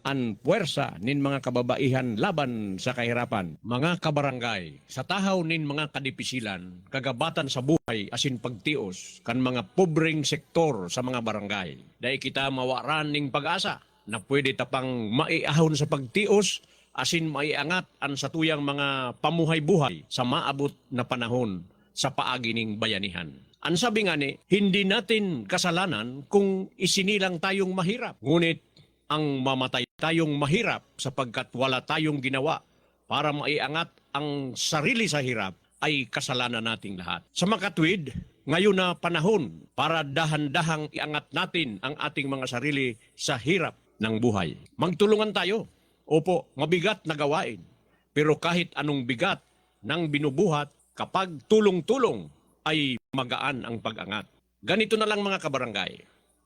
an puwersa nin mga kababaihan laban sa kahirapan. Mga kabarangay, sa tahaw nin mga kadipisilan, kagabatan sa buhay asin pagtios kan mga pobreng sektor sa mga barangay. Dahil kita mawaran ning pag-asa na pwede tapang maiahon sa pagtios asin maiangat an sa tuyang mga pamuhay-buhay sa maabot na panahon sa paagi ning bayanihan. Ang sabi nga ni, hindi natin kasalanan kung isinilang tayong mahirap. Ngunit ang mamatay tayong mahirap sapagkat wala tayong ginawa para maiangat ang sarili sa hirap ay kasalanan nating lahat. Sa makatwid, ngayon na panahon para dahan-dahang iangat natin ang ating mga sarili sa hirap ng buhay. Magtulungan tayo. Opo, mabigat na gawain. Pero kahit anong bigat ng binubuhat, kapag tulong-tulong ay magaan ang pag-angat. Ganito na lang mga kabarangay.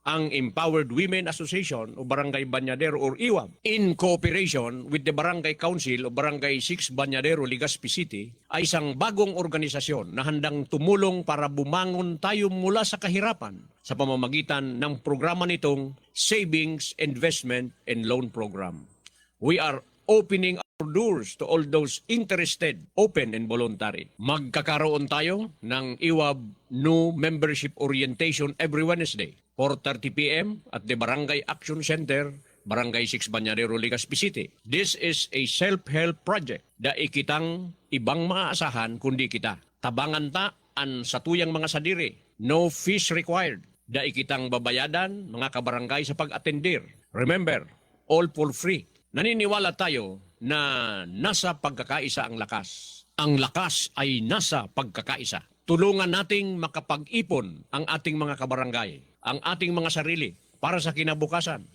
Ang Empowered Women Association o Barangay Banyadero or IWAB in cooperation with the Barangay Council o Barangay 6 Banyadero, Legazpi City ay isang bagong organisasyon na handang tumulong para bumangon tayo mula sa kahirapan sa pamamagitan ng programa nitong Savings, Investment and Loan Program. We are opening our doors to all those interested, open and voluntary. Magkakaroon tayo ng IWAB New Membership Orientation every Wednesday, 4:30 p.m. at the Barangay Action Center, Barangay 6 Banyadero, Legazpi City. This is a self-help project da ikitang ibang maaasahan kundi kita. Tabangan ta an sa tuyang mga sadiri. No fees required. Da ikitang babayadan mga kabarangay sa pag-atendir. Remember, all for free. Naniniwala tayo na nasa pagkakaisa ang lakas. Ang lakas ay nasa pagkakaisa. Tulungan nating makapag-ipon ang ating mga kabarangay, ang ating mga sarili para sa kinabukasan.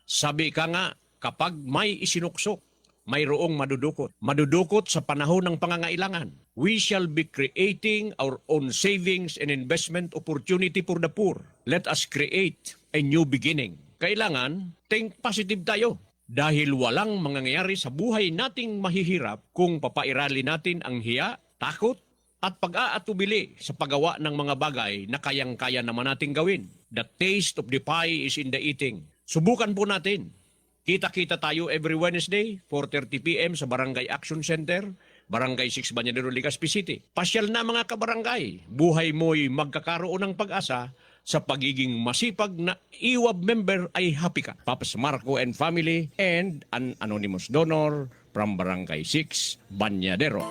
Sabi ka nga, kapag may isinuksok, mayroong madudukot. Madudukot sa panahon ng pangangailangan. We shall be creating our own savings and investment opportunity for the poor. Let us create a new beginning. Kailangan, think positive tayo. Dahil walang mangyayari sa buhay nating mahihirap kung papairali natin ang hiya, takot, at pag-aatubili sa paggawa ng mga bagay na kayang-kaya naman nating gawin. The taste of the pie is in the eating. Subukan po natin. Kita-kita tayo every Wednesday, 4:30 p.m. sa Barangay Action Center, Barangay 6 Banyadero, Legazpi City. Pasyal na mga kabarangay. Buhay mo'y magkakaroon ng pag-asa. Sa pagiging masipag na IWAB member ay happy ka. Papas Marco and family and an anonymous donor from Barangay 6 Banyadero.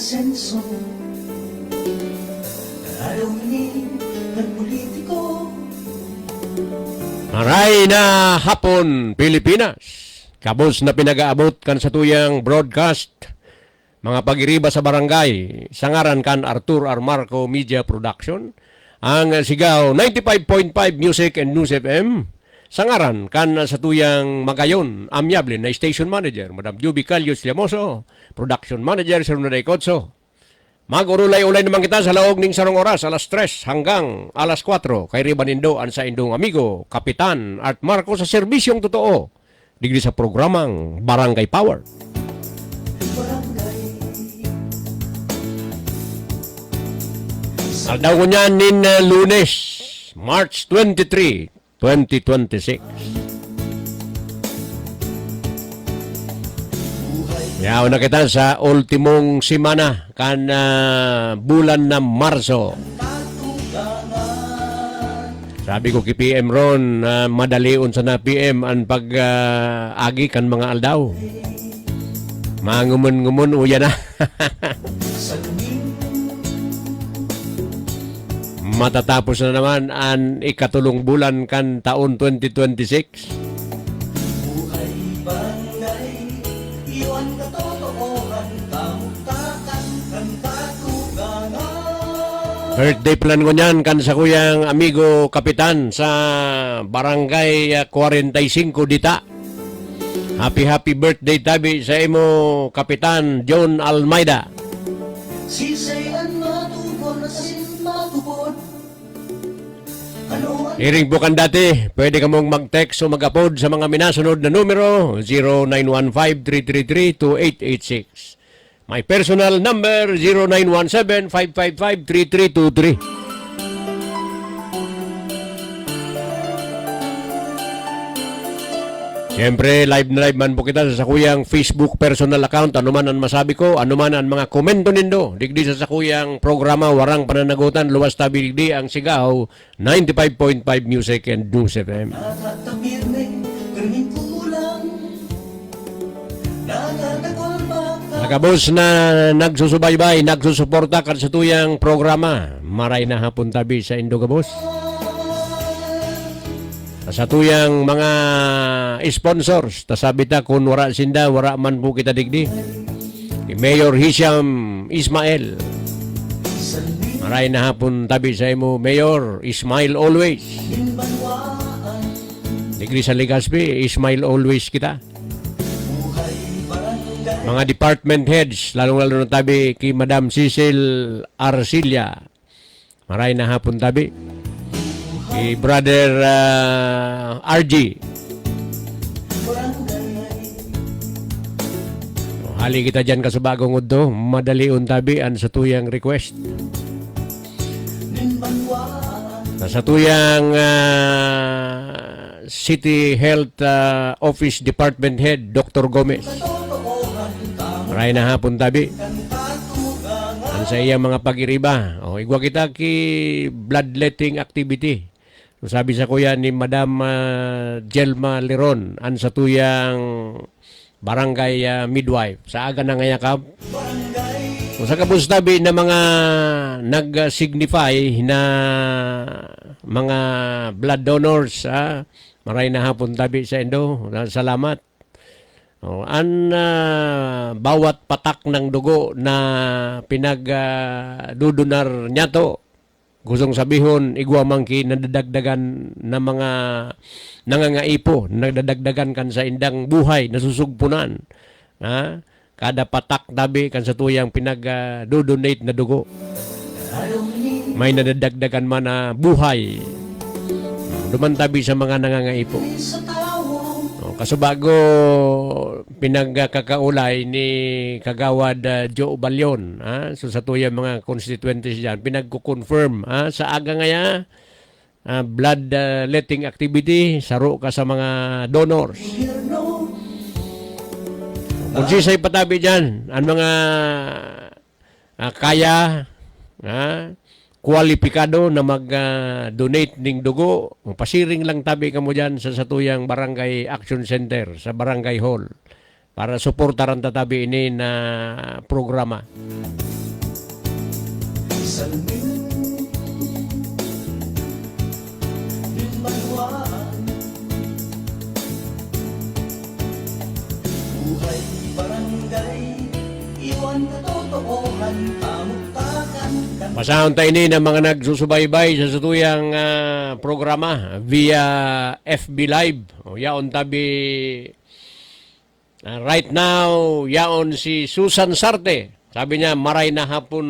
Senso ayaw ni ng politiko. Maray na hapon, Pilipinas. Kabos na pinag-aabot kan sa tuyang broadcast. Mga pag-iriba sa barangay. Sangaran kan Arthur R. Marco Media Production. Ang sigaw 95.5 Music and News FM. Sangaran kan sa tuyang Magayon, amyable na station manager, Madam Juby Calios Llamoso, production manager, Sir Nuday Cotso. Mag-urulay-ulay naman kita sa laog ning sarong oras, alas 3 hanggang alas 4. Kay Ribanindo, ang sa indong amigo, Kapitan Art Marco sa serbisyong totoo. Digdi sa programang Barangay Power. Aldaw ko niyan nin Lunes, March 23, 2026. Yaw na kita sa ultimong simana kan bulan na Marso. Sabi ko kay PM Ron, madalion sa na PM ang pag-agi kan mga aldaw. Mangumun-ngumun uya na. Matatapos na naman ang ikatulong bulan kan taon 2026. Buhay banay, iwan katotohan, kamutakan, ng katuganan. Birthday plan ko niyan kan sa kuyang amigo Kapitan sa Barangay 45 Dita. Happy birthday tabi sa imo Kapitan John Almeida. Sisayan matubon, asin matubon, Iring bukan dati, pwede ka mong mag-text o mag-upload sa mga minasunod na numero 0915-333-2886. My personal number 0917-555-3323. Siyempre, live na live man po kita sa sakuyang Facebook personal account. Ano man ang masabi ko, ano man ang mga komento nindo. Digdi sa sakuyang programa, warang pananagutan, luwas tabi digdi ang sigaw, 95.5 Music and News FM. Nakatapirme, karming kulang. Nakatagol baka. Nakabos na nagsusubaybay, nagsusuporta kan sa tuyang programa. Maray na hapon tabi sa Indogabos. Sa tuyang mga sponsors, tasabi ta kung wara sinda, wara man po kita digdi. Ni Mayor Hisham Ismail. Maray na hapon tabi sa imo, Mayor Ismail always. Banwaan, Digdi sa Legazpi, Ismail always kita. buhay barangay. Mga department heads, lalong-lalo na tabi kay Madam Cecil Arcilla. Maray na hapon tabi. Kay Brother RG. Barangay, Hali kita dyan kasubagong udto, madali untabi an sa tuyang request. Banwaan, Sa tuyang City Health Office Department Head, Dr. Gomez. totoohan, tamo Maray na hapon tabi. katugangan. Ang sa iyang mga pag-iriba. O, igwa kita ki bloodletting activity. So, sabi sa kuya ni Madam Jelma Leron, an sa tuyang barangay midwife. Sa aga na ngayakap. Barangay, Kung sa kabustabi na mga nag-signify na mga blood donors, maray na hapon tabi sa Indo. Salamat. Bawat patak ng dugo na pinagdudunar niya to, gustong sabihon, igwa mangki nadadagdagan na mga nangangaipo, nadadagdagan kan sa indang buhay, nasusugpunan. Kada patak tabi kan sa tuyang pinag-donate na dugo. May nadadagdagan man na buhay. Dumantabi sa mga nangangaipo. sa tao, Kasubago pinagkakaulay ni Kagawad Joe Balyon, so sa tuyang mga constituents dyan, pinagko-confirm sa aga ngaya, blood letting activity, saro ka sa mga donors. gobyerno, Kung sisay patabi dyan, ang mga kaya, kwalipikado na mag-donate ning dugo, pasiring lang tabi ka mo dyan sa Satuyang Barangay Action Center, sa Barangay Hall, para suportaran tatabi ini na programa. salmin, banwaan, buhay barangay, iwan katotohan, tamutakan, Pasahon tayo ni ng mga nagsusubaybay sa Satuyang programa via FB Live. Yaon tabi right now, yaon si Susan Sarte. Sabi niya, maray na hapon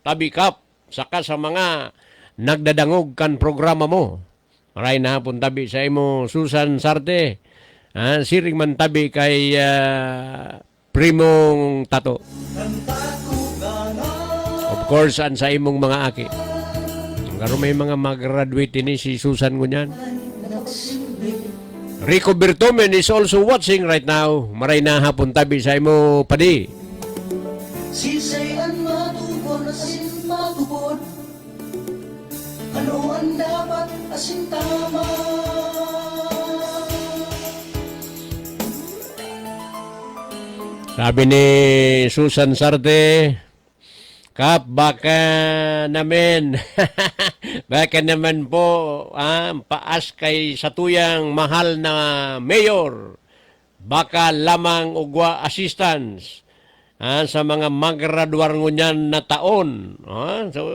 tabi kap, saka sa mga nagdadangog kan programa mo. Maray na hapon tabi sa imo, Susan Sarte. Siring man tabi kay Primong Tato. Of course, an sa imong mga aki. Karon may mga mag-graduate ni si Susan Ngunyan. Rico Bertomen is also watching right now. Maray na hapon tabi sa imo padi. Sisayan matubon, asin matubon. Ano ang dapat asin tama? Sabi ni Susan Sarte, Kap, baka naman, baka naman po, paas kay Satuyang mahal na mayor, baka lamang ugwa assistance sa mga magraduar ngunyan na taon. So,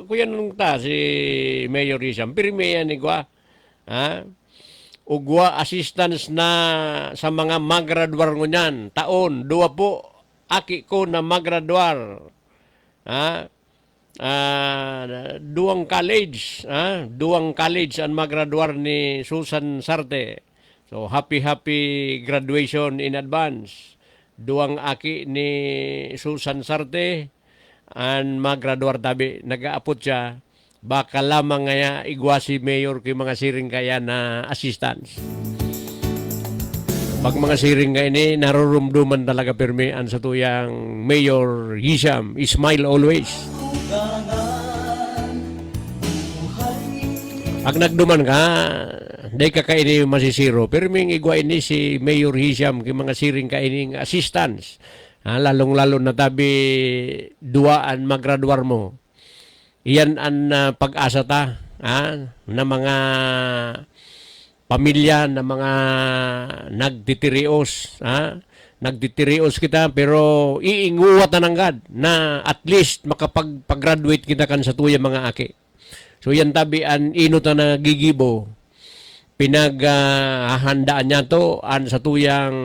kuya nung ta, si Mayor Rizam, pirmi yan igwa. Ugwa assistance na sa mga magraduar ngunyan taon. Dua po, aki ko na magraduar. duang college ang magraduar ni Susan Sarte. So happy graduation in advance. Duang aki ni Susan Sarte ang magraduar tabi, nagaapot siya, baka lamang nga igwa si mayor kay mga siring kaya na assistance. Pag mga siring kaya ni narurumduman talaga pirmi ang sa tuyang Mayor Hisham, smile always. tugangan, buhay. Pag nagduman ka, di ka kaini masisiro. Pirming igwa ini si Mayor Hisham kay mga siring kaining assistance. Lalong-lalo na tabi duaan magraduar mo. Iyan ang pag-asa ta na mga pamilya, na mga nagtitirios. Nagtitirios kita pero iinguwat na nanggad na at least makapag-graduate kita kan sa tuya mga aki. So yan tabi an ino ta na gigibo pinaghahandaan niya to an sa tuyang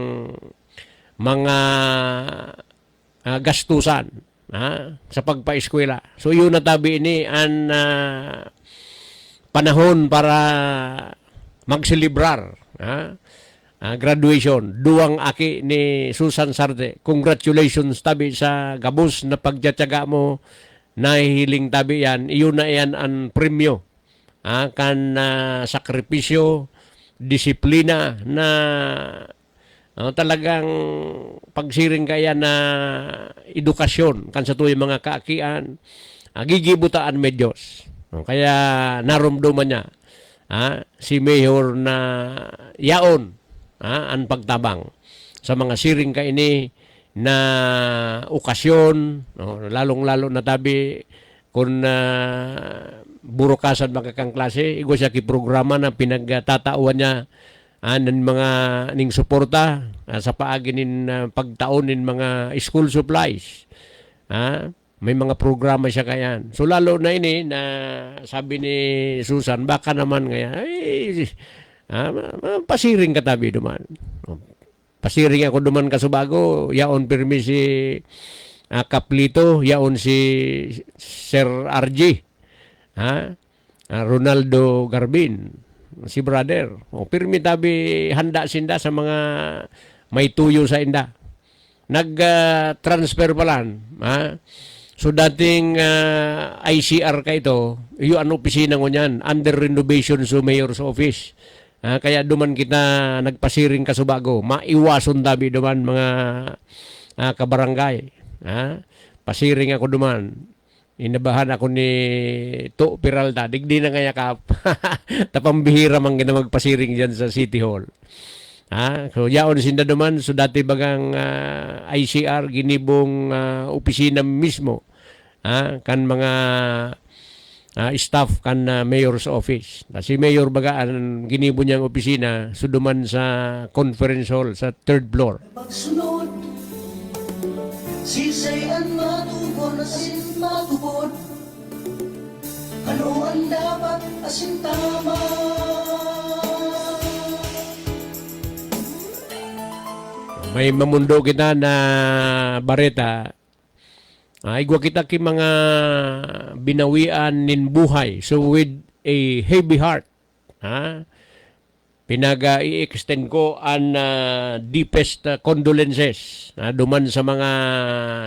mga gastusan sa pagpaeskwela. So yun na tabi ini an panahon para magselebrar graduation. Duang aki ni Susan Sarte. Congratulations tabi sa gabos na pagtsatsaga mo. Nahihiling tabi yan. Iyon na yan ang premyo. Kan sakripisyo, disiplina na talagang pagsiring kaya na edukasyon kan sa tuwing mga kaakian, gigibutaan medyos. Kaya narumduman niya si Mayor na yaon ang pagtabang sa mga siring kaini na okasyon, lalong-lalo na tabi kung burokasan makakang klase, igwa siya kiprograma na pinagtatauan niya ng mga ning suporta sa paagi nin pagtaon nin mga school supplies. May mga programa siya kayan. So lalo na ini na sabi ni Susan, baka naman ngayon, pasiring katabi duman. Pasiring ako duman kasubago, yaon pirmi si Kaplito, yaon si Sir RG, Ronaldo Garbin, si brother. Pirmi tabi handa sinda sa mga may tuyo sa inda. Nag-transfer pa lang. So dating ICR ka ito, yung opisina ko niyan, under renovation sa mayor's office. Kaya duman kita nagpasiring kasubago, maiwason tabi duman mga kabarangay. Pasiring ako duman. Inabahan ako ni To Peralta, digdi na nga yakap. Tapambihira man gina magpasiring dyan sa City Hall. So yaon sinda duman, so dati bagang ICR, ginibong opisina mismo. Kan mga staff kan mayor's office. Si mayor baga ang ginibo niyang opisina, so duman sa conference hall sa 3rd floor. Pagsunod, sisayan matubon asin matubod. Ano ang dapat asin tama? May mamundo kita na bareta. Igwa kita ki mga binawian nin buhay. So with a heavy heart, pinaga-i-extend ko ang deepest condolences duman sa mga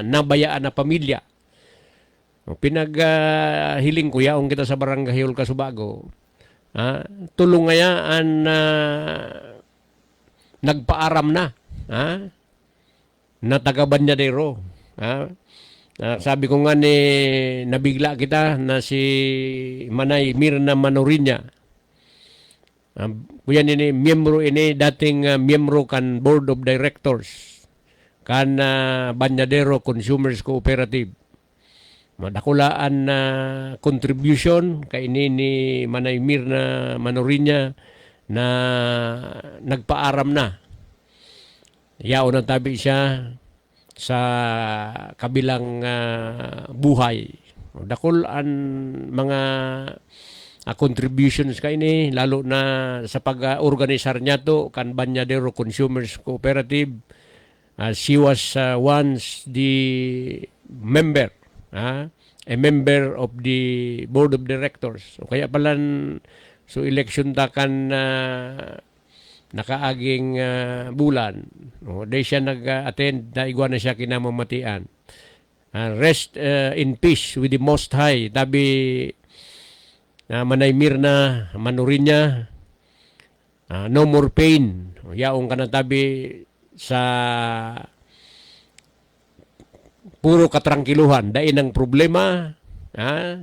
nabayaan na pamilya. Pinag-hiling ko yaong kita sa Barangay Hall Kasubago. Tulong ngayaan nagpaaram na. Na taga-Banyadero. Sabi ko nga ni nabigla kita na si Manay Mirna Manorinya. Kuyan ini miyembro ini dating miyembro kan Board of Directors kan Banyadero Consumers Cooperative. Madakulaan na contribution kay ini ni Manay Mirna Manorinya na nagpaaram na. Yaon ang tabi siya sa kabilang buhay. Dakol ang mga contributions kay ni, lalo na sa pag-organisar niya to kan Banyadero Consumers Cooperative. She was once the member a member of the board of directors. So kaya pala so election takan nakaaging bulan. Di siya nag-attend, naigwa na siya kinamamatian. Rest in peace with the Most High. Tabi Manay Mirna Manurinya, no more pain. Yaong kanatabi sa puro katrangkiluhan. Dain ang problema,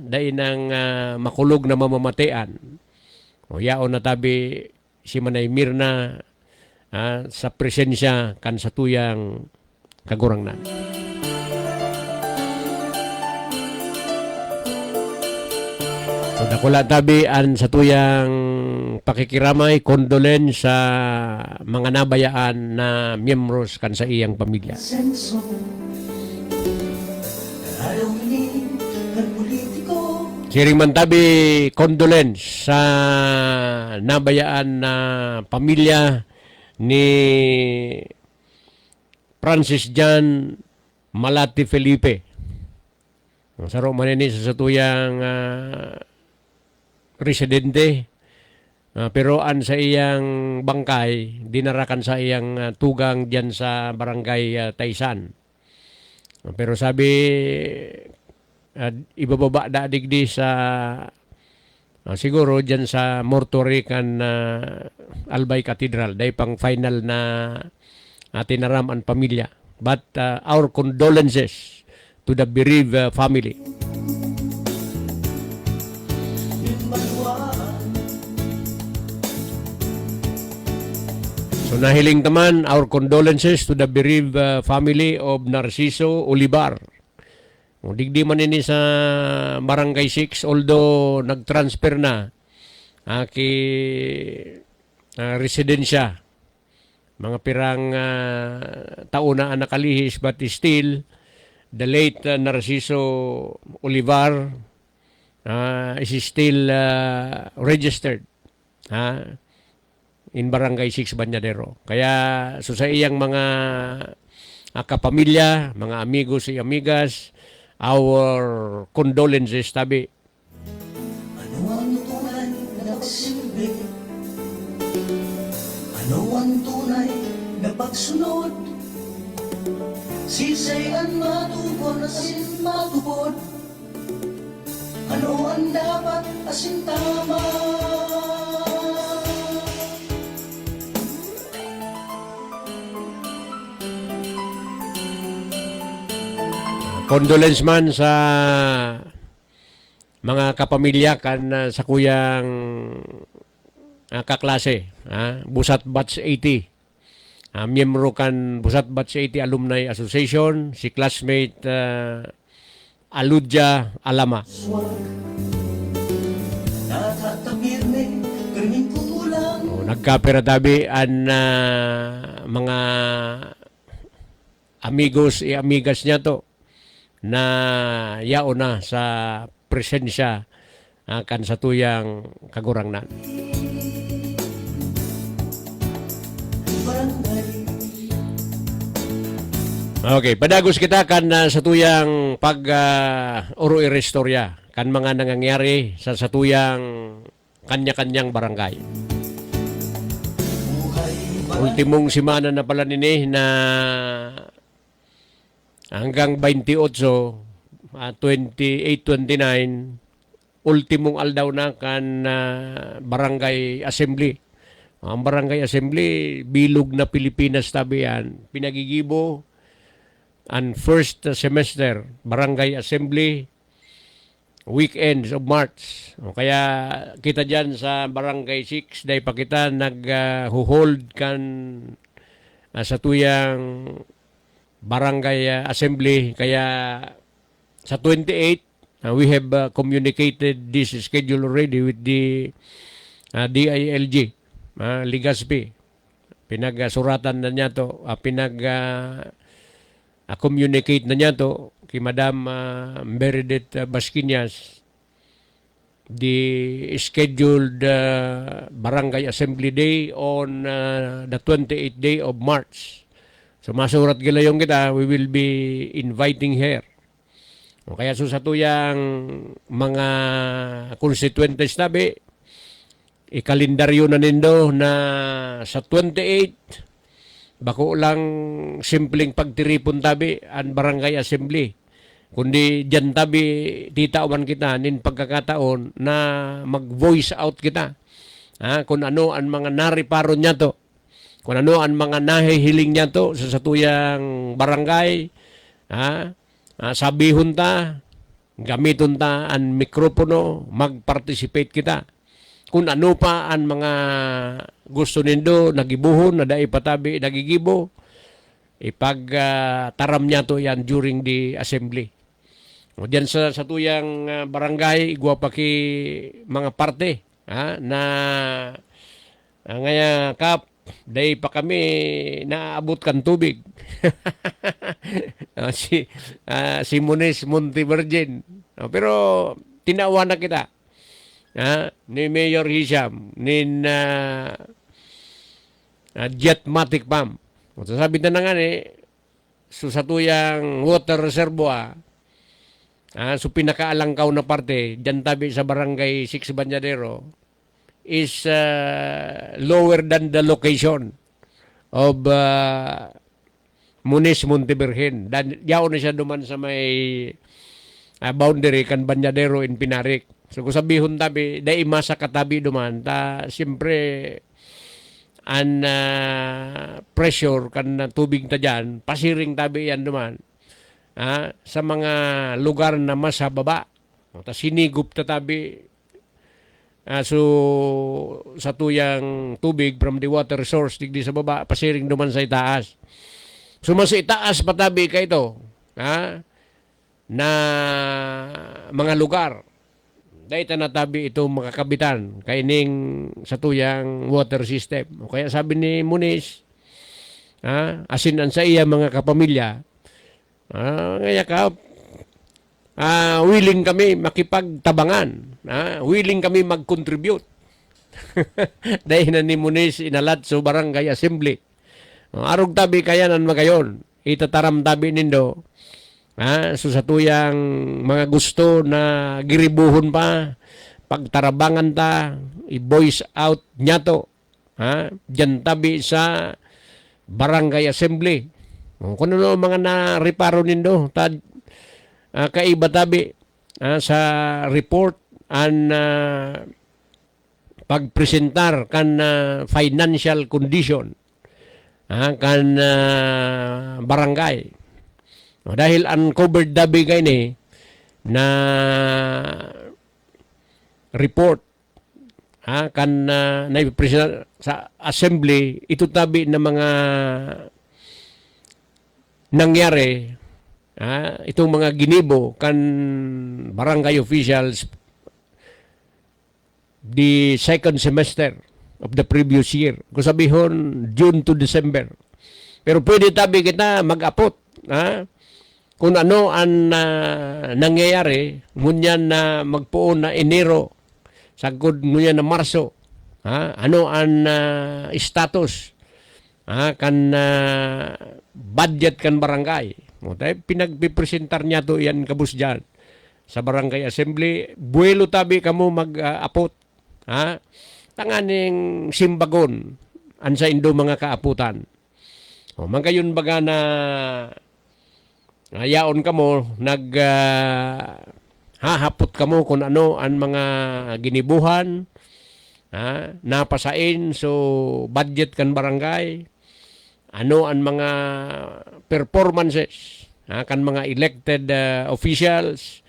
dain ang makulog na mamamatian. Yaon na tabi si Manay Mirna sa presensya kan sa tuyang kagurangnan. So dakula tabi an sa tuyang pakikiramay, condolence sa mga nabayaan na miyembros kan sa iyang pamilya. Senso Alawin ng politiko Siring man tabi condolence sa nabayaan na pamilya ni Francis John Malati Felipe. Saro manini sa satuyang residente, pero an sa iyang bangkay dinarakan sa iyang tugang diyan sa barangay Taysan. Pero sabi ibababa da digdi sa siguro diyan sa mortuary kan Albay Cathedral, day pang final na tinaram ang pamilya. But our condolences to the bereaved family. So nahiling taman our condolences to the bereaved family of Narciso Olivar. Digdi man ini sa Barangay 6, although nag-transfer na ki residensya. Mga pirang taon na nakalihis, but still the late Narciso Olivar is still registered in Barangay 6 Banyadero. Kaya so sa iyang mga kapamilya, mga amigos y amigas, our condolences tabi. Ano ang tunay na nagsilbi? Ano ang tunay na pagsunod? Sisayan matubon asin matubod. Ano ang dapat asin tama? Condolence man sa mga kapamilya kan sa kuyang kaklase, Busat Batch 80. Miyembro kan Busat Batch 80 Alumni Association, si classmate Aludja Alama. Swag Natatapirme Kaming kulang Nagkaperadabi an mga amigos y amigas niya to na yao na sa presensya kan sa tuyang kagurangnan. Barangay Okay, padagos kita kan sa tuyang pag uro irestorya kan mga nangyayari sa tuyang kanya-kanyang barangay. Buhay Ultimong simana na pala nini na hanggang 28, 28-29, ultimong aldaw na kan barangay assembly. Ang barangay assembly, bilog na Pilipinas tabi yan. Pinagigibo ang first semester, barangay assembly, weekends of March. Kaya kita dyan sa barangay 6, dahil pa kita nag-hold kan sa tuyang barangay assembly. Kaya sa 28, we have communicated this schedule already with the DILG, Ligaspi. Pinagsuratan na niya to, communicate na niya to kay Madam Meredith Basquinas, the scheduled barangay assembly day on the 28th day of March. So masurat gilayong kita, we will be inviting her O kaya sa tuyang mga constituentes tabi, ikalendaryo na nindo na sa 28, bako lang simpleng pagtiripon tabi ang barangay assembly. Kundi dyan tabi, titauman kita nin pagkakataon na mag-voice out kita. Kung ano ang mga nariparo niya to. Kung ano ang mga nahihiling niya to sa satuyang barangay. Sabihon ta, gamiton ta ang mikropono, mag-participate kita. Kung ano pa ang mga gusto nindo, nagibuhon, na dai patabi, nagigibo, taram niya to yan during the assembly. O diyan sa tuyang barangay, igwa pa ki mga parte na ngaya kap, day pa kami naabot kan tubig. si Munis Montevirgin. Pero tinawa na kita. Ni Mayor Hisham, ni Jetmatic Pump. Sabi na nga sa tuyang water reservoir, so pinakaalangkaw na parte, dyan tabi sa barangay 6 Banyadero, is lower than the location of Munis Montevirgin. Yaw na siya duman sa may boundary kan Banyadero in Pinarik. So kung sabihon tabi, dahil masa katabi duman, siyempre an pressure kan tubig ta dyan, pasiring tabi yan duman. Sa mga lugar na mas sa baba. Tapos sinigup ta tabi so sa tuyang tubig from the water source digdi sa baba, pasiring duman sa itaas. So mas itaas patabi ka ito na mga lugar. Dahil natabi ito makakabitan kaining sa tuyang water system. O kaya sabi ni Munis, asinan sa iya mga kapamilya, ngaya ka, willing kami makipagtabangan, willing kami mag-contribute. Dahil na ni Munis inalat sa barangay assembly. Arog tabi kaya nan magayon, itataram tabi nindo, so sa tuyang mga gusto na giribuhon pa, pagtarabangan ta, i-voice out niya to, dyan tabi sa barangay assembly. Kung ano mga na-reparo nindo, kaiba tabi sa report ang pagpresentar kan financial condition kan barangay. Dahil uncovered dabi kay ni na report kan naipresent sa assembly, ito tabi na mga nangyari, itong mga ginibo kan barangay officials the second semester of the previous year. Kung sabihon, June to December. Pero pwede tabi kita mag-apot. Kung ano ang nangyayari, ngunyan na magpuon na Enero, sagod ngunyan na Marso, ano ang status kan budget kan barangay. Pinagpipresentar niya to yan kabus dyan sa barangay assembly. Buwelo tabi kamo mag-apot. Tanganing simbagon ansa indo mga kaaputan. Magayon baga na yaon kamo, hahapot kamo kung ano ang mga ginibuhan, napasain so budget kan barangay, ano ang mga performances kan mga elected officials,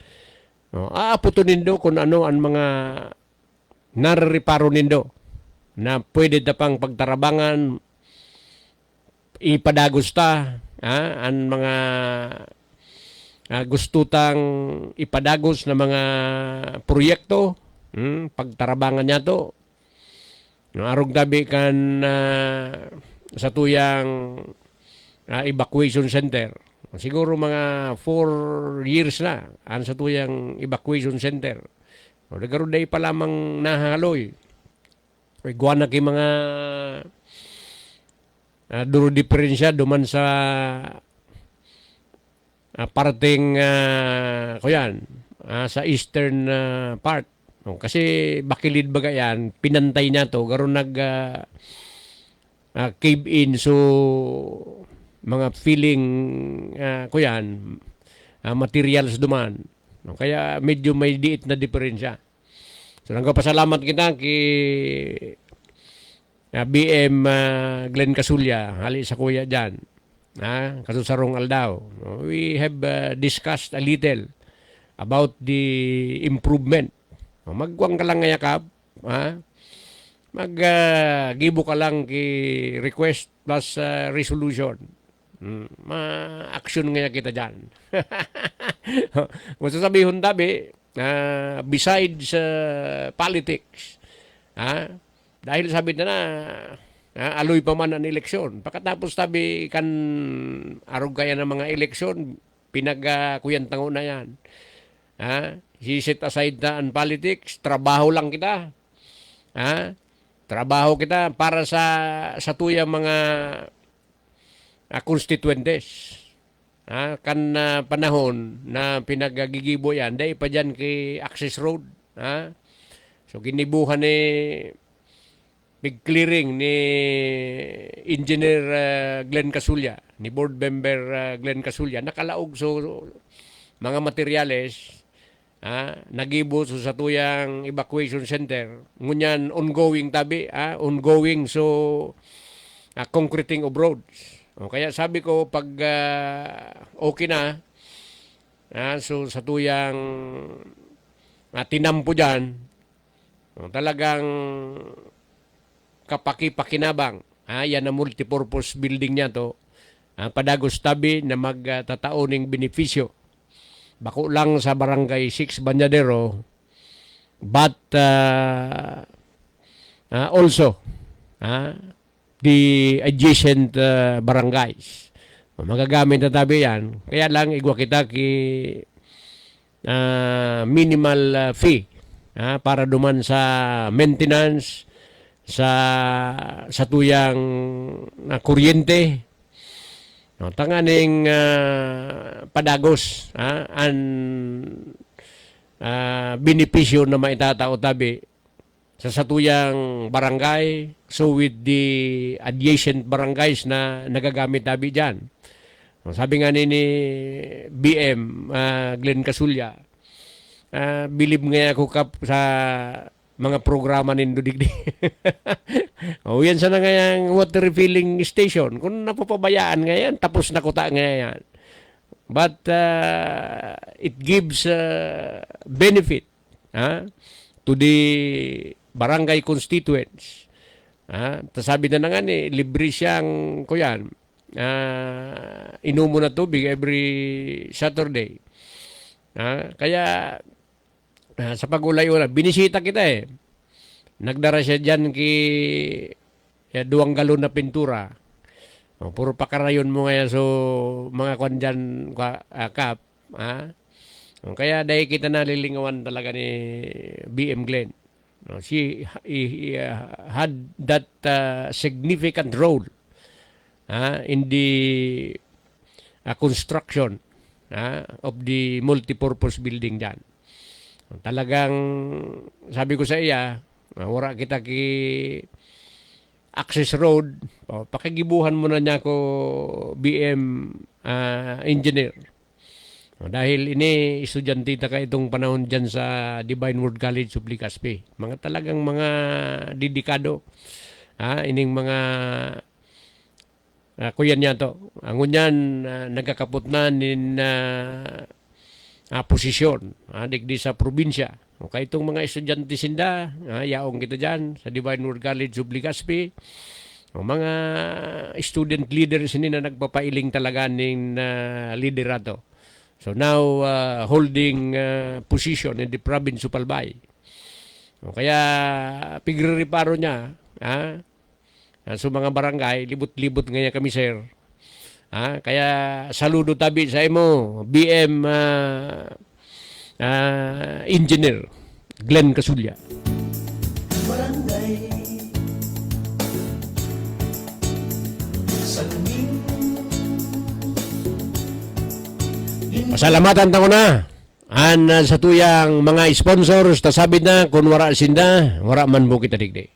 aaputo nindo kung ano ang mga nariparo nindo na pwede tapang pagtarabangan, ipadagos ta ang mga gusto tang ipadagos na mga proyekto, pagtarabangan niya to. Arog dabi kan sa tuyang evacuation center. Siguro mga 4 years na ang sa tuyang evacuation center. Nagkaroon day pa lamang nahaloy. Iguan na ki mga duro diferensya duman sa parating kuyan sa eastern part. No, kasi Bakilid baga yan, pinantay niya to, garo cave in so mga feeling kuyan materials duman. No, kaya medyo may diit na diferensya. So nagpasalamat kita kay BM Glenn Casulya, hali sa kuya dyan. Kasusarong Aldao. We have discussed a little about the improvement. Magwang ka lang ngayakap. Mag-gibo ka lang ki request plus resolution. Ma-action nga kita dyan. Kung sasabihin tabi, besides politics, dahil sabi na aloy pa man ang eleksyon. Pagkatapos tabi kan arog kaya ng mga eleksyon, pinagkuyantango na yan. Set aside na ang politics, trabaho lang kita. Trabaho kita para sa tuyang mga constituentes. Kan panahon na pinagagigibo yan, dahil pa dyan kay Access Road. So ginibuhan ni big clearing ni Engineer Glenn Casulya, ni Board Member Glenn Casulya, nakalaog so mga materyales, nagibo so sa tuyang evacuation center. Ngunyan ongoing tabi, ongoing so concreting of roads. O, kaya sabi ko pag okay na, so sa tuyang tinampo dyan, talagang kapaki-pakinabang. Yan na multipurpose building niya to. Padagos tabi na magtataoning benepisyo. Bako lang sa Barangay 6 Banyadero, but also the adjacent barangays. Magagamit na tabi yan. Kaya lang igwa kita ki minimal fee para duman sa maintenance, sa tuyang kuryente. No, tanganing padagos ang benepisyo na maitatao tabi sa satuyang barangay, so with the adjacent barangays na nagagamit tabi dyan. No, sabi nga ni BM Glenn Casulya, bilib nga ako sa mga programa nindo digdi. Yan sana nga yung water refilling station. Kung napapabayaan ngayon, tapos na kuta ngayon. But it gives benefit to the barangay constituents. Sabi na nga ni, libre siyang kuyan. Inumo na tubig every Saturday. Kaya sa pag-ulay-ulay, binisita kita Nagdara siya dyan kay 2 galon na pintura. Puro pakarayon mo ngayon so mga kwan dyan kap. Kaya dahil kita nalilingawan talaga ni BM Glenn. He had that significant role in the construction of the multipurpose building dyan. Talagang sabi ko sa iya, wala kita ki Access Road, pakigibuhan mo na niya ko BM engineer. Dahil ini estudyante ta ka itong panahon dyan sa Divine Word College of Legazpi. Mga talagang mga dedikado. Ining mga kuyan niya to. Ang unyan nagkakapot na nin posisyon digdi sa probinsya. Okay, itong mga estudyante sinda, yaong kita dyan sa Divine Word College of Legazpi. Mga student leaders ini na nagpapailing talaga ng liderato. So now holding position in the province of Albay. Kaya pigre-reparo niya so mga barangay, libot-libot ngayon kami sir. Kaya saludo tabi sa imo BM Engineer Glenn Casulya. Barangay sa luming Pasalamatan ta ko na. Sa tuyang mga sponsors, tasabit na kung wara sinda, wara man mo kita digdi.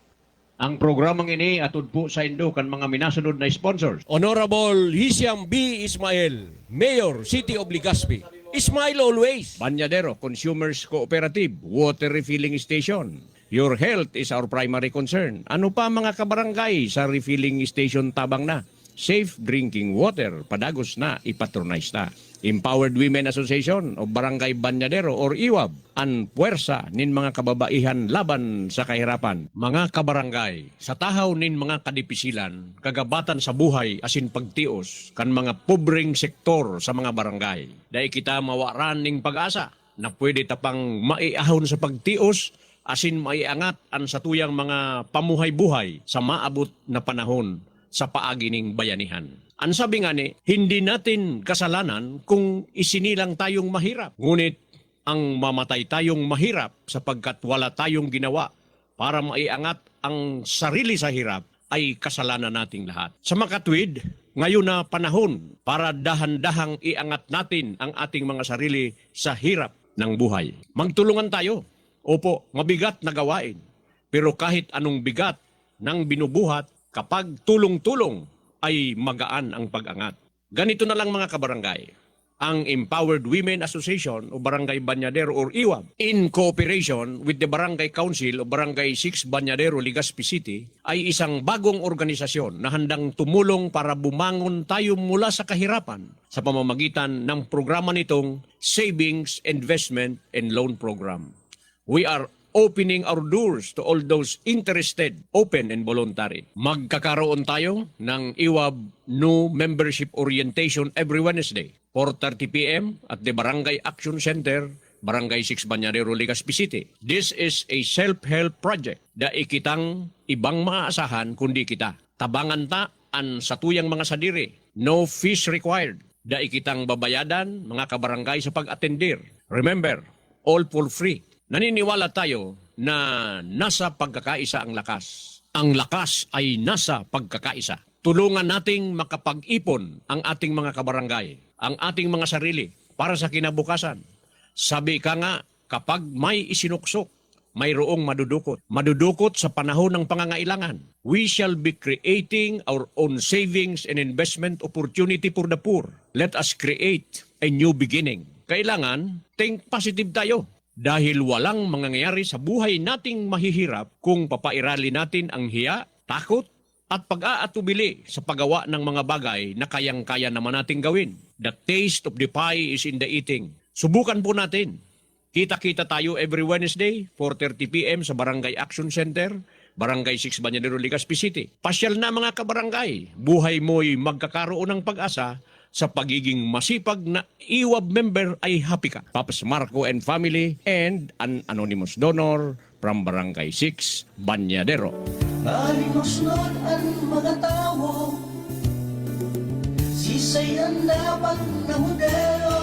Ang programang ini atod po sa Indo kan mga minasunod na sponsors. Honorable Hisham B. Ismail, Mayor, City of Legazpi. Smile always. Banyadero Consumers Cooperative Water Refilling Station. Your health is our primary concern. Ano pa mga kabarangay sa refilling station tabang na? Safe drinking water, padagos na, ipatronize na. Empowered Women Association o Barangay Banyadero or IWAB, ang puwersa nin mga kababaihan laban sa kahirapan. Mga kabarangay, sa tahaw nin mga kadipisilan, kagabatan sa buhay asin pagtios, kan mga pobreng sektor sa mga barangay. Dahil kita mawaran ning pag-asa na pwede tapang maiahon sa pagtios, asin maiangat ang satuyang mga pamuhay-buhay sa maabot na panahon sa paagining bayanihan. Ang sabi nga ni, hindi natin kasalanan kung isinilang tayong mahirap. Ngunit ang mamatay tayong mahirap sapagkat wala tayong ginawa para maiangat ang sarili sa hirap ay kasalanan nating lahat. Sa makatwid, ngayon na panahon para dahan-dahang iangat natin ang ating mga sarili sa hirap ng buhay. Magtulungan tayo. Opo, mabigat na gawain. Pero kahit anong bigat ng binubuhat, kapag tulong-tulong ay magaan ang pag-angat. Ganito na lang mga kabarangay. Ang Empowered Women Association o Barangay Banyadero or IWAB in cooperation with the Barangay Council o Barangay 6 Banyadero, Legazpi City ay isang bagong organisasyon na handang tumulong para bumangon tayo mula sa kahirapan sa pamamagitan ng programa nitong Savings, Investment and Loan Program. We are opening our doors to all those interested, open and voluntary. Magkakaroon tayo ng IWAB New Membership Orientation every Wednesday, 4:30 p.m. at the Barangay Action Center, Barangay 6 Banyadero, Legazpi City. This is a self-help project da ikitang ibang maaasahan kundi kita. Tabangan ta an satuyang mga sadiri. No fees required. Da ikitang babayadan mga kabarangay sa pag-atendir. Remember, all for free. Naniniwala tayo na nasa pagkakaisa ang lakas. Ang lakas ay nasa pagkakaisa. Tulungan nating makapag-ipon ang ating mga kabarangay, ang ating mga sarili para sa kinabukasan. Sabi ka nga, kapag may isinuksok, mayroong madudukot. Madudukot sa panahon ng pangangailangan. We shall be creating our own savings and investment opportunity for the poor. Let us create a new beginning. Kailangan, think positive tayo. Dahil walang mangyayari sa buhay nating mahihirap kung papairali natin ang hiya, takot, at pag-aatubili sa paggawa ng mga bagay na kayang-kaya naman nating gawin. The taste of the pie is in the eating. Subukan po natin. Kita-kita tayo every Wednesday, 4:30 p.m. sa Barangay Action Center, Barangay 6 Banyadero, Legazpi City. Pasyal na mga kabarangay. Buhay mo'y magkakaroon ng pag-asa. Sa pagiging masipag na IWAB member ay happy ka. Papas Marco and family and an anonymous donor from Barangay 6, Banyadero. Nalimos-not ang mga tao, sisay ang dapat na modelo.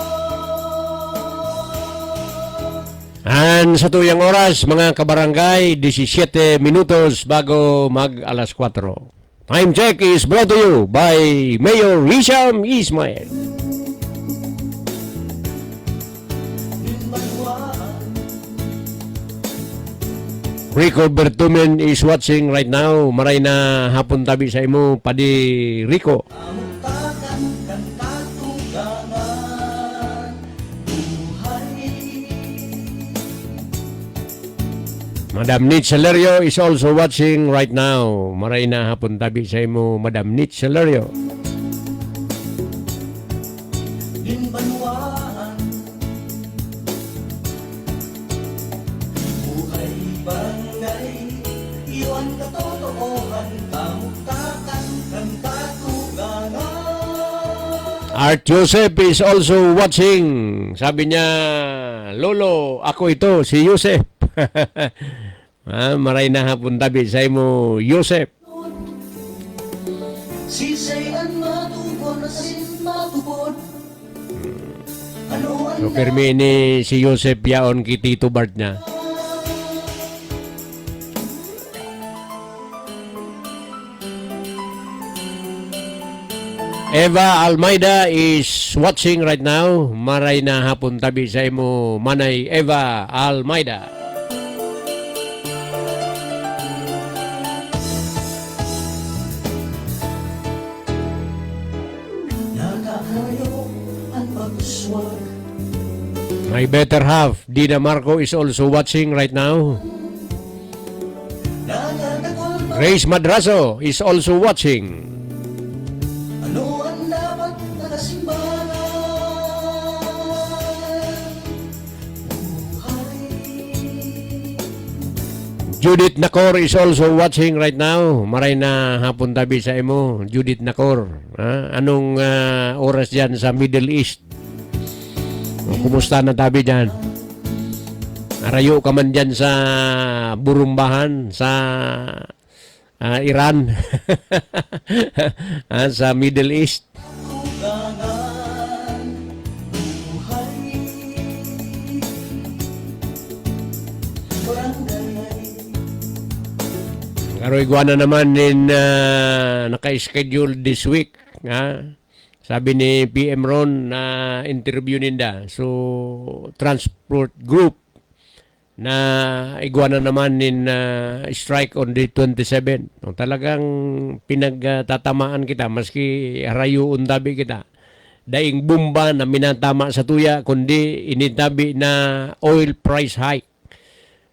Sa tuyang oras, mga kabarangay, 17 minutos bago mag alas 4. Time check is brought to you by Mayor Hisham Ismail. Rico Bertumen is watching right now. Maray na hapon tabi sa imo, Padi Rico. Amutakan kan katugangan, buhay. Madam Nitz Celerio is also watching right now. Maray na hapon tabi sa imo, Madam Nitz Celerio. Dinbanwaan, buhay bangay, iwan katotoohan, kamutakan kan katugangan. Art Joseph is also watching. Sabi niya, Lolo, ako ito, si Joseph. Maray na hapon tabi sa imo, Joseph. Sisayan matubon, asin matubon. Ano ang So, pirmi ni si Joseph yaon kay Tito Bart niya. Eva Almeida is watching right now. Maray na hapon tabi sa imo manay Eva Almeida. Nakakayo ang pag-swag. My better half, Dina Marco, is also watching right now. Nakakagol ba? Grace Madrazo is also watching. Ano ang dapat nakasimbahan? Buhay. Judith Nacor is also watching right now. Maray na hapon tabi sa imo, Judith Nacor. Anong oras dyan sa Middle East? Kumusta na tabi dyan? Arayo ka man dyan sa Burumbahan, sa Iran, sa Middle East. Kulangan. Buhay. Barangay. Karoy guana naman in naka-schedule this week. Sabi ni PM Ron na interview ninda. So, transport group na iguana naman in strike on the 27. Talagang pinagtatamaan kita maski harayo undabi kita. Daing bomba na minatama sa tuya kundi initabi na oil price hike.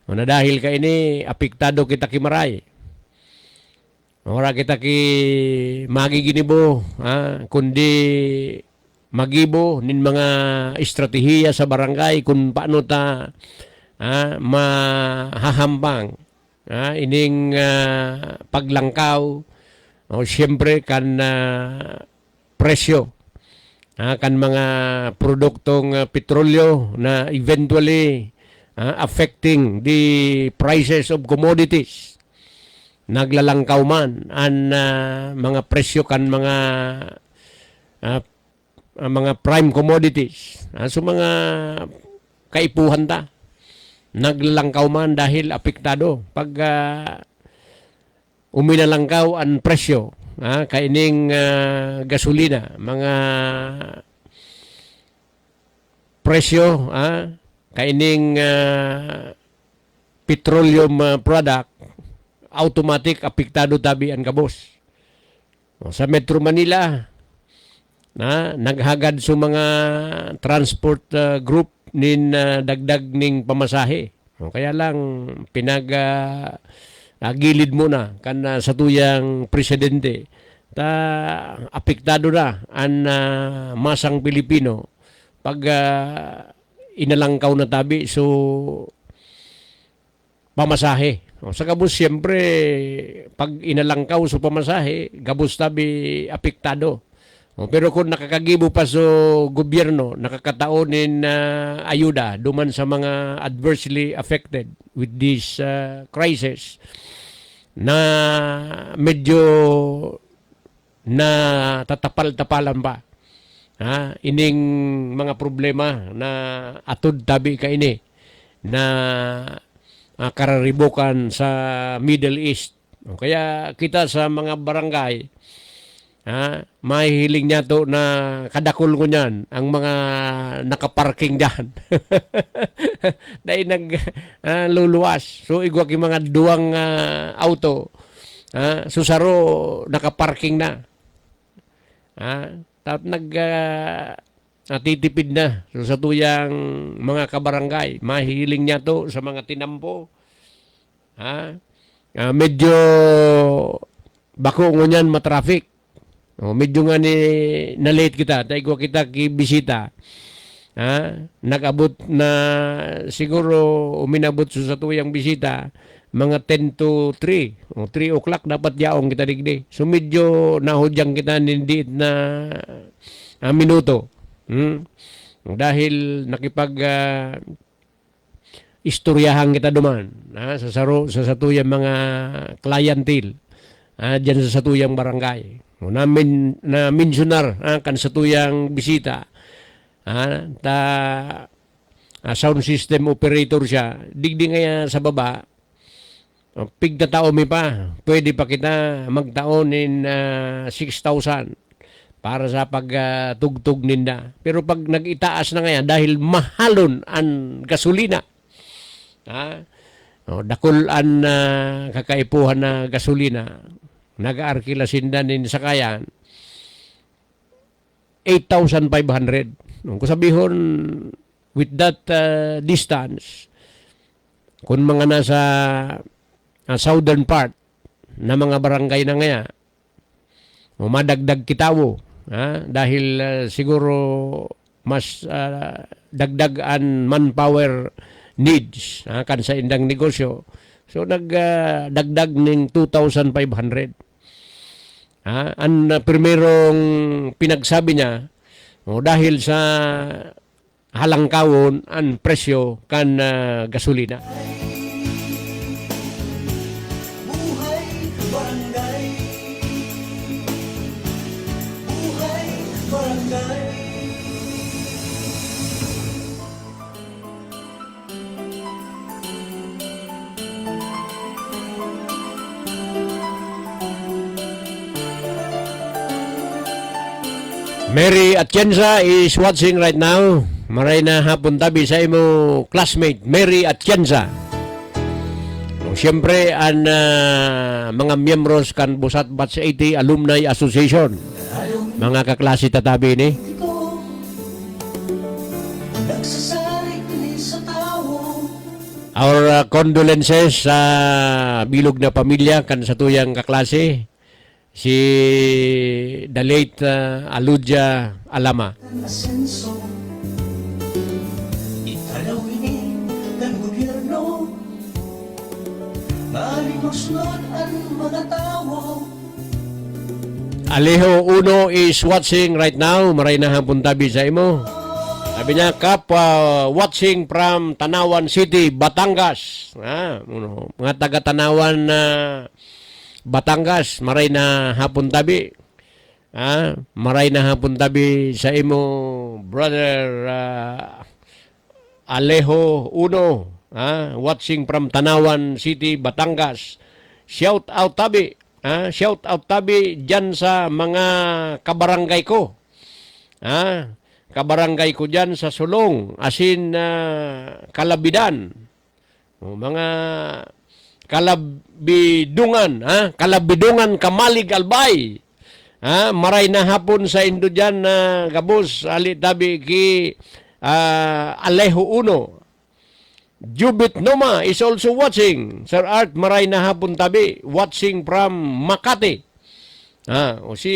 Na dahil ka ini apektado kita kimaray. Ora kita ki magiginibo, kundi magibo nin mga estratehiya sa barangay kung paano ta mahahambang ining paglangkaw o siyempre kan presyo kan mga produktong petrolyo na eventually affecting the prices of commodities. Naglalangkaw man ang mga presyo kan mga prime commodities. So mga kaipuhan ta. Naglalangkaw man dahil apektado. Pag uminalangkaw ang presyo, kaining gasolina, mga presyo, kaining petroleum product, automatic apektado tabi ang kabos. Sa Metro Manila, naghagad sa mga transport group nin dagdag ning pamasahe. Kaya lang gilid mo na kan sa tuyang presidente ta apektado na ang masang Pilipino pag inalangkaw na tabi so pamasahe. Sa gabos, siyempre, pag inalangkaw sa pamasahe, gabos tabi apektado. Pero kung nakakagibo pa sa gobyerno, nakakataonin ayuda duman sa mga adversely affected with this crisis, na medyo na tatapal-tapalan pa. Ining mga problema na atod tabi ka ini, na kararibukan sa Middle East. Kaya kita sa mga barangay, mahihiling niya to na kadakol ko niyan ang mga nakaparking dyan. Dahil luluwas. So igwag yung mga duwang auto, susaro nakaparking na. Tapos natitipid na. So sa tuyang mga kabarangay, mahihiling niya to sa mga tinampo. Medyo bako ngunyan matraffic. Medyo nga na-late kita. Tayo kita kibisita. Nag-abot na siguro uminabot sa tuyang bisita mga 10 to 3. 3 o'clock dapat yaong kita digdi. So medyo nahudyang kita nindiit na minuto. Dahil nakipag istoryahan kita duman sa satuyang mga clientele dyan sa satuyang barangay. Na mensionar kan satuyang bisita sound system operator siya digdi nga sa baba pigta tao mi pa pwede pa kita magtaon in 6,000 para sa pagtugtog ninda. Pero pag nag-itaas na ngayon dahil mahalon ang gasolina, dakulan na kakaipuhan na gasolina, nag-aarkila sindanin sa kayan, 8,500. Kung sabihon, with that distance, kung mga nasa southern part na mga barangay na ngaya, madagdag kitawo, dahil siguro mas dagdag an manpower needs kan sa indang negosyo. So nagdagdag ning 2,500. Ang primerong pinagsabi niya, dahil sa halangkawon ang presyo kan gasolina. Buhay barangay. Buhay barangay. Mary Atienza is watching right now. Maray na hapon tabi sa imo classmate, Mary Atienza. Siyempre, ang mga miyembros kan Busat Batch 80 Alumni Association. Mga kaklase tatabi ni. Ito, nagsasalig ni sa tao. Our condolences sa bilog na pamilya kan sa tuyang kaklase. Si the late Aludia Alama. Ang asenso, italawin ng gobyerno. Maaring magsunod ang mga tao. Alejo Uno is watching right now. Maray na hapon tabi sa imo. Sabi niya, Kap, watching from Tanawan City, Batangas. Mga taga-Tanawan na Batangas, maray na hapon tabi. Maray na hapon tabi sa imo, brother Alejo Uno. Watching from Tanawan City, Batangas. Shout out tabi. Shout out tabi dyan sa mga kabarangay ko. Kabarangay ko dyan sa Sulong, asin Kalabidan. Mga Kalabidungan, Kalabidungan, Kamalig, Albay. Maray na hapon sa Indo dyan na gabos, ali tabi ki Alejo Uno. Jubit Noma is also watching. Sir Art, maray na hapon tabi, watching from Makati. Si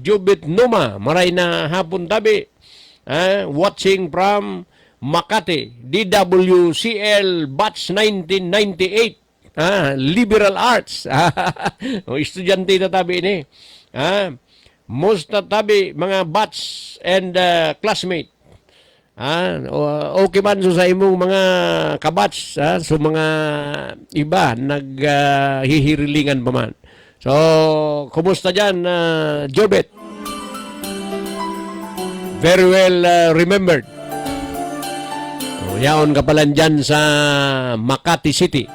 Jubit Noma, maray na hapon tabi, watching from Makati. DWCL Batch 1998. Liberal Arts. Estudyante na tabi ni. Most na tabi, mga batch and classmate. Okay man so sa imong mga kabatch, so mga iba naghihirilingan pa man. So, kumusta dyan, Jobet? Very well remembered. Yaon ka pala dyan sa Makati City.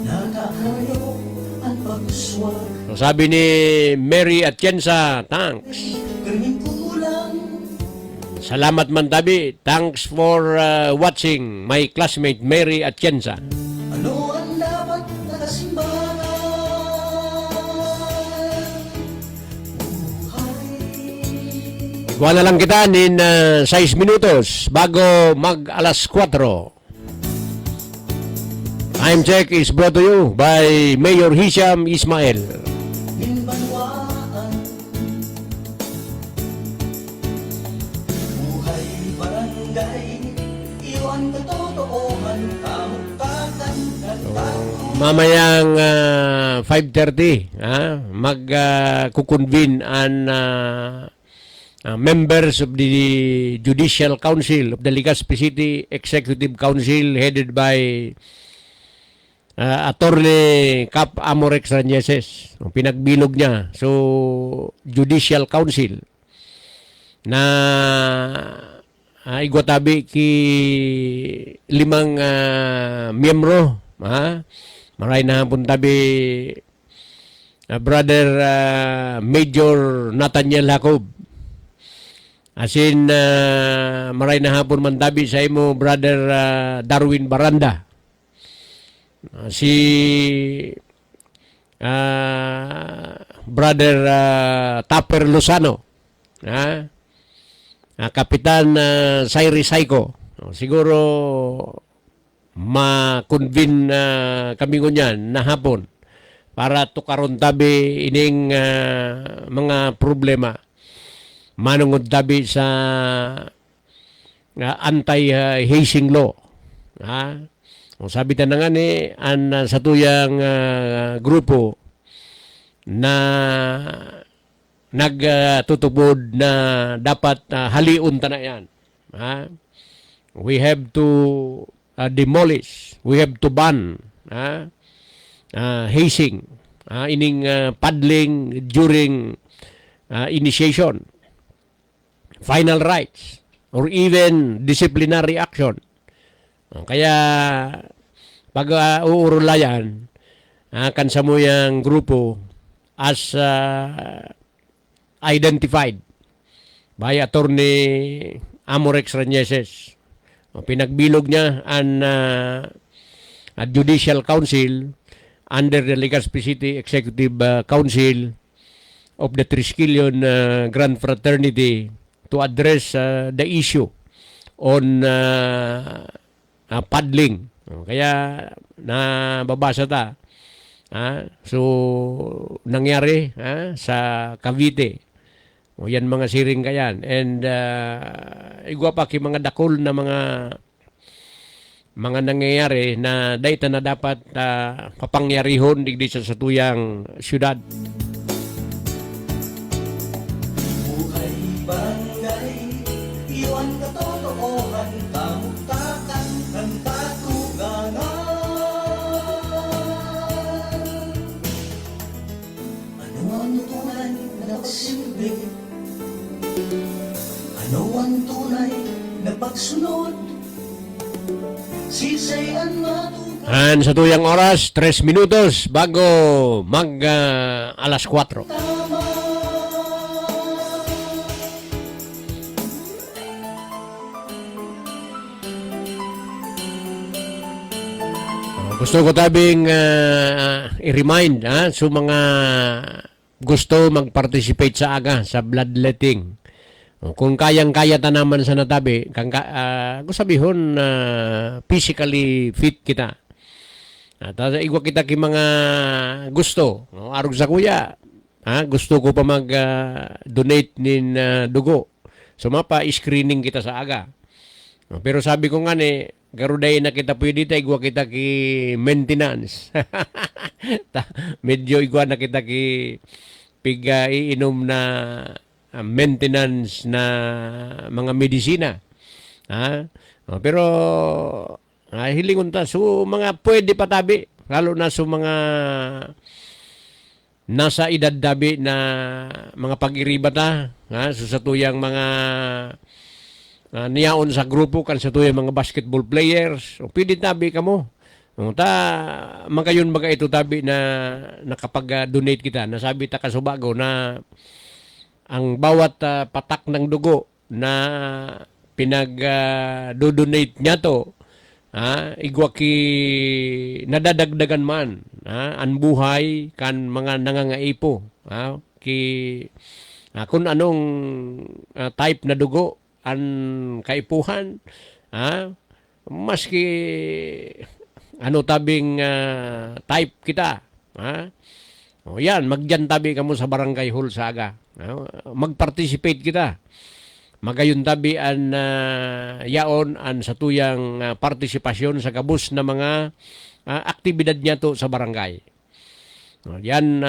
Nakakayo ang pagsuswag. So, sabi ni Mary Atienza, thanks. Kaming kulang. Salamat man tabi. Thanks for watching my classmate Mary Atienza. Ano ang dapat na kasimbahan? Buhay. Igual na lang kita in 6 minutos bago mag alas 4. Time check is brought to you by Mayor Hisham Ismail. Minbanwaan. Buhay barangay. Iwan katotohan. Kamukatan nagbago. Mamayang 5:30, mag-convene ang members of the Judicial Council of the Legazpi City Executive Council headed by Attorney Cap Amorex Ranyeses. Pinagbilog niya. So, Judicial Council na igwatabi ki 5 miyembro. maray na hapon tabi Brother Major Nathaniel Jacob. Asin maray na hapon man tabi sa imo Brother Darwin Baranda. Si Brother Tapper Lozano. Kapitan Sairi Saiko. Siguro ma-convene kami ngunyan na hapon para tukaron tabi ining mga problema manungod tabi sa anti-hazing law. Sabi ta na nga ni sa tuyang grupo na nagtutubod na dapat haliun ta na yan. We have to demolish, we have to ban hazing, ining paddling during initiation, final rights, or even disciplinary action. Kaya pag uurulayan kan sa muyang grupo as identified by Attorney Amorex Reñeses. Pinagbilog niya ang Judicial Council under the Legazpi City Executive Council of the Triskelion Grand Fraternity to address the issue on paddling. Kaya nababasa ta. So nangyari sa Cavite. Yan mga siring kayan. And igwa pa ki mga dakol na mga nangyayari na dayta na dapat papangyarihon digdi sa tuyang syudad. Buhay barangay, iwan katotohanan, kamutakan ng katuganan. Ano ang tunay na nagsilbi? Ano ang tunay na pagsunod? Sisayan matukan. And sa tuyang oras, 3 minutos bago mag alas 4. Gusto ko tabing i-remind sa mga gusto mag-participate sa aga sa bloodletting. Kung kayang-kaya ta naman sa natabi, kung sabihon physically fit kita. At igwa kita ki mga gusto. Arog sa kuya, gusto ko pa mag-donate nin dugo. So mapa-screening kita sa aga. Pero sabi ko nga ni, garuday na kita pwede ta, igwa kita ki maintenance. Medyo igwa na kita ki iinom na maintenance na mga medisina. Pero hilingon ta. So mga pwede patabi, lalo na sa mga nasa edad dabi na mga pag-iriba ta. So sa tuyang mga niyaon sa grupo kan sa tuyang mga basketball players. O pwede tabi ka mo. Magayon baga ito tabi na nakapag-donate kita. Nasabi ta kasubago na ang bawat patak ng dugo na pinag-donate niya to, igwa ki nadadagdagan man ang buhay kan mga nangangaipo. Kung anong type na dugo ang kaipuhan, maski ano tabing type kita. O yan, magdyan tabi ka mo sa barangay hall sa aga. Mag-participate kita. Magayon tabi an yaon an sa tuyang partisipasyon sa kabus na mga aktibidad niya to sa barangay. Yan,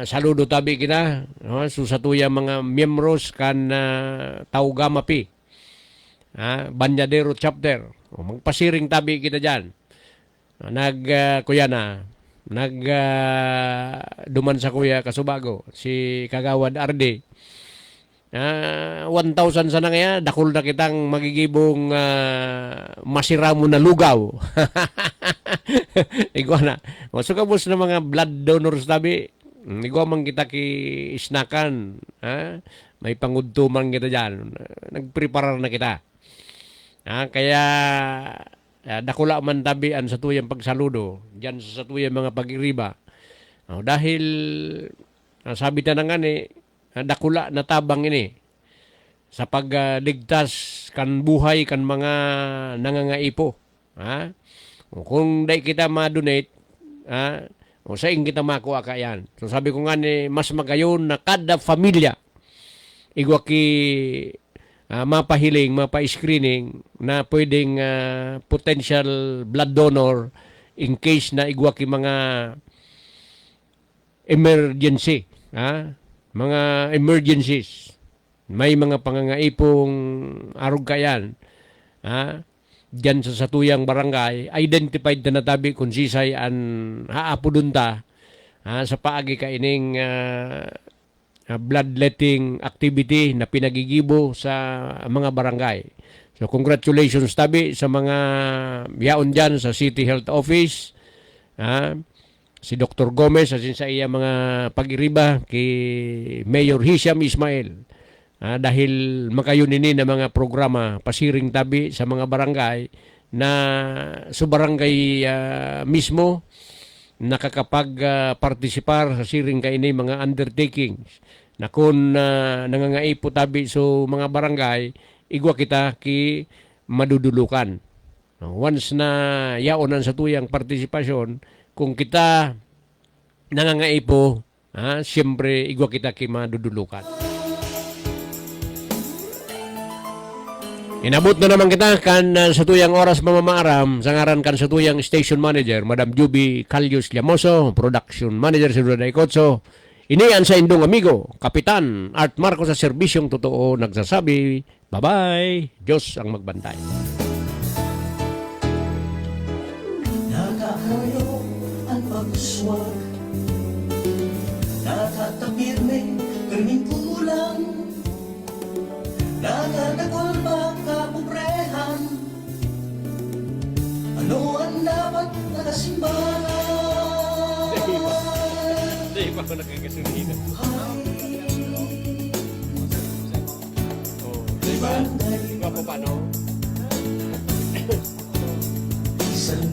saludo tabi kita. So sa tuyang mga miyembros kan Taugamapi. Banyadero chapter. Magpasiring tabi kita dyan. Kuya na. Duman sa kuya kasubago si Kagawad Arde 1,000 sana nga dakol na kitang magigibong masira mo na lugaw. Igwa na. Masuk ka bus na mga blood donors tabi. Igwa man kita ki isnakan. Ha? May pangudtuman kita dyan. Nagpreparar na kita. Kaya dakula man tabian sa tuyang pagsaludo. Diyan sa tuyang mga pag-iriba. Dahil sabi na nga ni, dakula na tabang ini sa pagligtas kan buhay kan mga nangangaipo. Kung di kita ma-donate, sa ing kita makuha ka yan. So sabi ko nga ni, mas magayon na kada familia igwa ki mapahiling, mapa-screening na pwedeng potential blood donor in case na igwa ki mga emergency, mga emergencies. May mga pangangaipong arog kayan, diyan sa satuyang barangay, identified na natabi kung sisay an haapudunta sa paagi ka ining bloodletting activity na pinagigibo sa mga barangay. So congratulations tabi sa mga yaon dyan sa City Health Office, si Dr. Gomez asin sa iya mga pag-iriba kay Mayor Hisham Ismail. Dahil makayunini na mga programa pasiring tabi sa mga barangay na sa barangay mismo nakakapag-partisipar sa siring kaini mga undertakings na kung nangangaipo tabi so mga barangay, igwa kita ki madudulukan. Once na yaonan sa tuyang partisipasyon, kung kita nangangaipo, siyempre igwa kita ki madudulukan. Inabot na naman kita kan sa tuyang oras mamamaaram sa ngaran kan sa tuyang station manager, Madam Juby Calyos Llamoso, production manager si Ruda Ikotso. Inian sa indong amigo, Kapitan Art Marcos sa serbisyong totoo nagsasabi, bye-bye, Diyos ang magbantay. Nakakayo ang pagsuswag, nakatapirme kaming kulang, nakadagol ba kapubrehan, ano ang dapat nakasimbahan? Hindi pa ako nakakasunod. Diba? Diba po paano? Isang